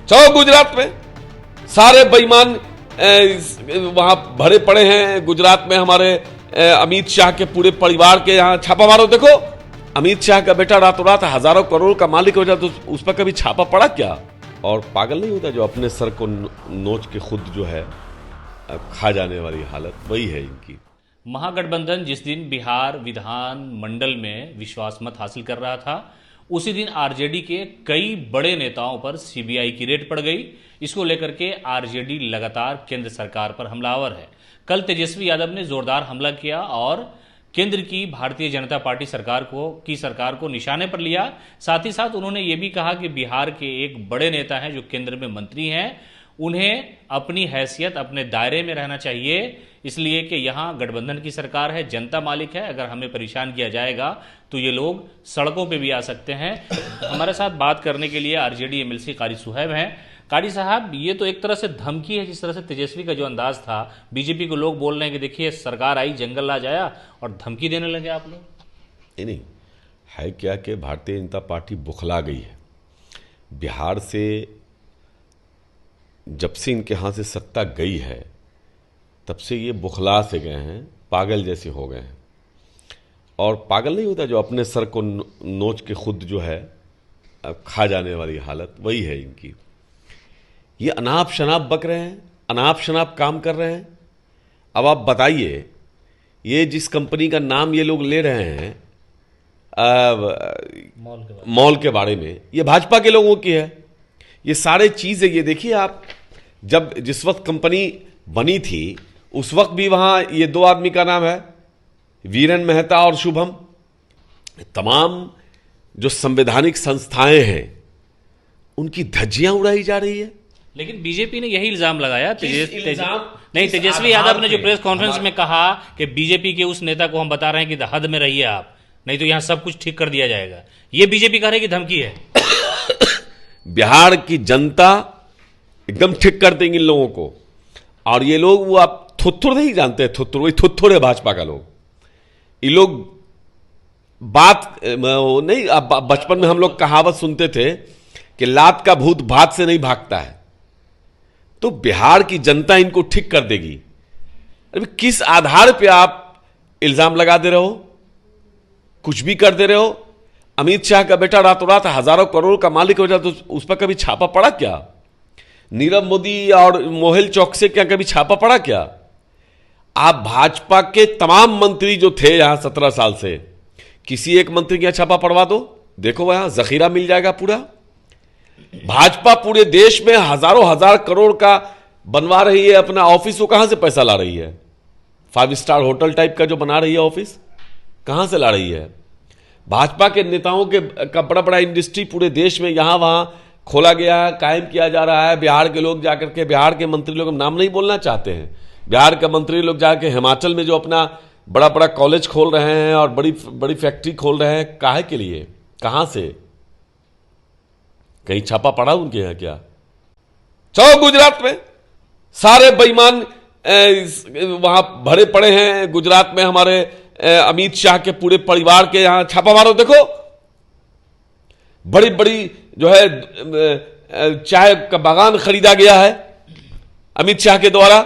चलो गुजरात में सारे बेईमान वहां भरे पड़े हैं। गुजरात में हमारे अमित शाह के पूरे परिवार के यहां छापा मारो। देखो अमित शाह का बेटा रातों रात हजारों करोड़ का मालिक हो जाता, तो उस पर कभी छापा पड़ा क्या? और पागल नहीं होता जो अपने सर को नोच के खुद जो है खा जाने वाली हालत, वही है इनकी। महागठबंधन जिस दिन बिहार विधान मंडल में विश्वास मत हासिल कर रहा था, उसी दिन आरजेडी के कई बड़े नेताओं पर सीबीआई की रेड पड़ गई। इसको लेकर के आरजेडी लगातार केंद्र सरकार पर हमलावर है। कल तेजस्वी यादव ने जोरदार हमला किया और केंद्र की भारतीय जनता पार्टी सरकार को निशाने पर लिया। साथ ही साथ उन्होंने ये भी कहा कि बिहार के एक बड़े नेता हैं जो केंद्र में मंत्री हैं, उन्हें अपनी हैसियत अपने दायरे में रहना चाहिए, इसलिए कि यहाँ गठबंधन की सरकार है, जनता मालिक है। अगर हमें परेशान किया जाएगा तो ये लोग सड़कों पे भी आ सकते हैं। हमारे साथ बात करने के लिए आरजेडी एमएलसी कारी सुहैब हैं। कारी साहब, ये तो एक तरह से धमकी है, जिस तरह से तेजस्वी का जो अंदाज था, बीजेपी को लोग बोल रहे हैं कि देखिए सरकार आई, जंगल राज आया और धमकी देने लगे आप लोग। नहीं है क्या कि भारतीय जनता पार्टी बुखला गई है। बिहार से जब से इनके हाथ से सत्ता गई है तब से ये बुखला से गए हैं, पागल जैसे हो गए हैं। और पागल नहीं होता जो अपने सर को नोच के खुद जो है खा जाने वाली हालत, वही है इनकी। ये अनाप शनाप बक रहे हैं, अनाप शनाप काम कर रहे हैं। अब आप बताइए, ये जिस कंपनी का नाम ये लोग ले रहे हैं मॉल के बारे में, ये भाजपा के लोगों की है। ये सारे चीज़ है, ये देखिए आप, जब जिस वक्त कंपनी बनी थी उस वक्त भी वहां ये दो आदमी का नाम है, वीरेन मेहता और शुभम। तमाम जो संवैधानिक संस्थाएं हैं उनकी धज्जियां उड़ाई जा रही है। लेकिन बीजेपी ने यही इल्जाम लगाया। तेजस्वी यादव ने जो प्रेस कॉन्फ्रेंस में कहा कि बीजेपी के उस नेता को हम बता रहे हैं कि हद में रहिए आप, नहीं तो यहां सब कुछ ठीक कर दिया जाएगा। ये बीजेपी कह रही है कि धमकी है। बिहार की जनता एकदम ठीक कर देंगे इन लोगों को। और ये लोग, वो आप थुत्थुर नहीं जानते, थुत्थुर वही थुत्थुर है भाजपा का लोग। ये लोग बात नहीं, बचपन में हम लोग कहावत सुनते थे कि लात का भूत भात से नहीं भागता है। तो बिहार की जनता इनको ठीक कर देगी। अरे किस आधार पे आप इल्जाम लगा दे रहे हो, कुछ भी कर दे रहे हो? अमित शाह का बेटा रातों रात हजारों करोड़ का मालिक हो जाता, तो उस पर कभी छापा पड़ा क्या? नीरव मोदी और मोहिल चौक से क्या कभी छापा पड़ा क्या? आप भाजपा के तमाम मंत्री जो थे यहां 17 साल से, किसी एक मंत्री के यहां छापा पड़वा दो, देखो वहां जखीरा मिल जाएगा पूरा। भाजपा पूरे देश में हजारों हजार करोड़ का बनवा रही है अपना ऑफिस, वो कहां से पैसा ला रही है? 5 स्टार होटल टाइप का जो बना रही है ऑफिस, कहां से ला रही है? भाजपा के नेताओं का बड़ा बड़ा इंडस्ट्री पूरे देश में यहां वहां खोला गया है, कायम किया जा रहा है। बिहार के लोग जाकर के, बिहार के मंत्री लोग, नाम नहीं बोलना चाहते हैं, बिहार के मंत्री लोग जाके हिमाचल में जो अपना बड़ा बड़ा कॉलेज खोल रहे हैं और बड़ी बड़ी फैक्ट्री खोल रहे हैं, काहे के लिए? कहां से? कहीं छापा पड़ा उनके यहां क्या? चलो गुजरात में सारे बेईमान वहां भरे पड़े हैं। गुजरात में हमारे अमित शाह के पूरे परिवार के यहां छापा मारो। देखो बड़ी बड़ी जो है चाय का बागान खरीदा गया है अमित शाह के द्वारा,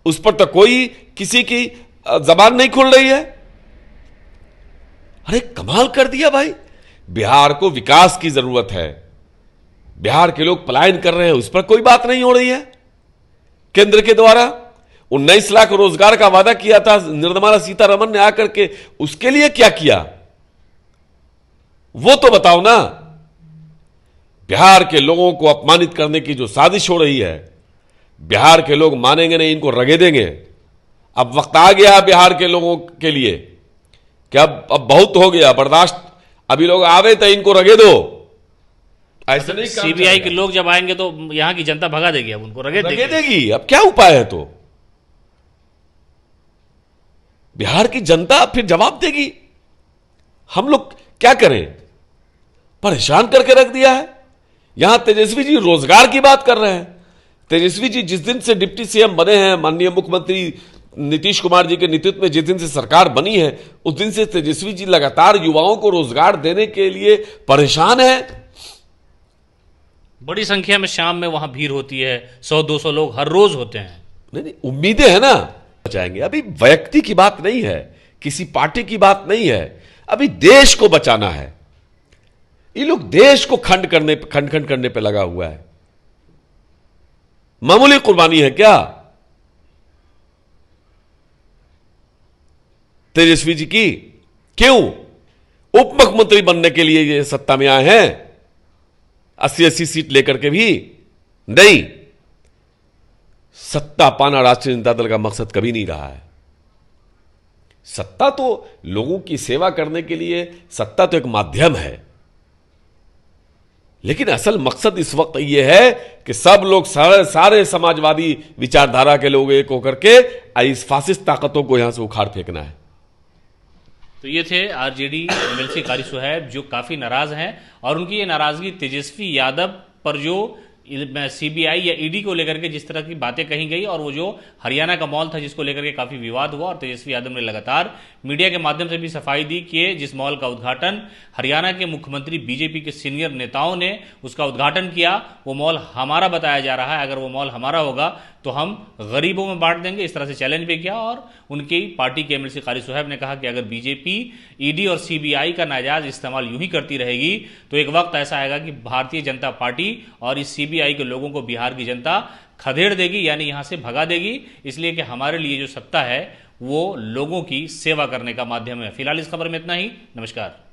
उस पर तो कोई किसी की जबान नहीं खुल रही है। अरे कमाल कर दिया भाई। बिहार को विकास की जरूरत है, बिहार के लोग पलायन कर रहे हैं, उस पर कोई बात नहीं हो रही है। केंद्र के द्वारा 19 लाख रोजगार का वादा किया था निर्मला सीतारमण ने आकर के, उसके लिए क्या किया वो तो बताओ ना। बिहार के लोगों को अपमानित करने की जो साजिश हो रही है, बिहार के लोग मानेंगे नहीं, इनको रगेदेंगे। अब वक्त आ गया बिहार के लोगों के लिए कि अब बहुत हो गया बर्दाश्त, अभी लोग आवे तो इनको रगे दो। ऐसे नहीं, सीबीआई के लोग जब आएंगे तो यहां की जनता भगा देगी, अब उनको रगे देगी। अब क्या उपाय है? तो बिहार की जनता फिर जवाब देगी। हम लोग क्या करें? परेशान करके रख दिया है। यहां तेजस्वी जी रोजगार की बात कर रहे हैं। तेजस्वी जी जिस दिन से डिप्टी सीएम बने हैं, माननीय मुख्यमंत्री नीतीश कुमार जी के नेतृत्व में जिस दिन से सरकार बनी है, उस दिन से तेजस्वी जी लगातार युवाओं को रोजगार देने के लिए परेशान है। बड़ी संख्या में शाम में वहां भीड़ होती है, 100-200 लोग हर रोज होते हैं। नहीं नहीं, उम्मीदें हैं ना, बचाएंगे। अभी व्यक्ति की बात नहीं है, किसी पार्टी की बात नहीं है, अभी देश को बचाना है। ये लोग देश को खंड खंड करने पे लगा हुआ है। मामूली कुर्बानी है क्या तेजस्वी जी की? क्यों उप मुख्यमंत्री बनने के लिए ये सत्ता में आए हैं? 80-80 सीट लेकर के भी नहीं। सत्ता पाना राष्ट्रीय जनता दल का मकसद कभी नहीं रहा है। सत्ता तो लोगों की सेवा करने के लिए, सत्ता तो एक माध्यम है, लेकिन असल मकसद इस वक्त यह है कि सब लोग, सारे समाजवादी विचारधारा के लोग एक होकर के इस फासिस्ट ताकतों को यहां से उखाड़ फेंकना है। तो ये थे आरजेडी एमएलसी कारी सुहैब, जो काफी नाराज हैं, और उनकी ये नाराजगी तेजस्वी यादव पर जो सीबीआई या ईडी को लेकर के जिस तरह की बातें कही गई, और वो जो हरियाणा का मॉल था जिसको लेकर के काफी विवाद हुआ, और तेजस्वी यादव ने लगातार मीडिया के माध्यम से भी सफाई दी कि जिस मॉल का उद्घाटन हरियाणा के मुख्यमंत्री बीजेपी के सीनियर नेताओं ने उसका उद्घाटन किया, वो मॉल हमारा बताया जा रहा है, अगर वो मॉल हमारा होगा तो हम गरीबों में बांट देंगे, इस तरह से चैलेंज भी किया। और उनकी पार्टी के एमएलसी कारी सुहैब ने कहा कि अगर बीजेपी ईडी और सीबीआई का नाजायज इस्तेमाल यूं ही करती रहेगी तो एक वक्त ऐसा आएगा कि भारतीय जनता पार्टी और इस सीबीआई के लोगों को बिहार की जनता खदेड़ देगी, यानी यहां से भगा देगी, इसलिए कि हमारे लिए जो सत्ता है वो लोगों की सेवा करने का माध्यम है। फिलहाल इस खबर में इतना ही। नमस्कार।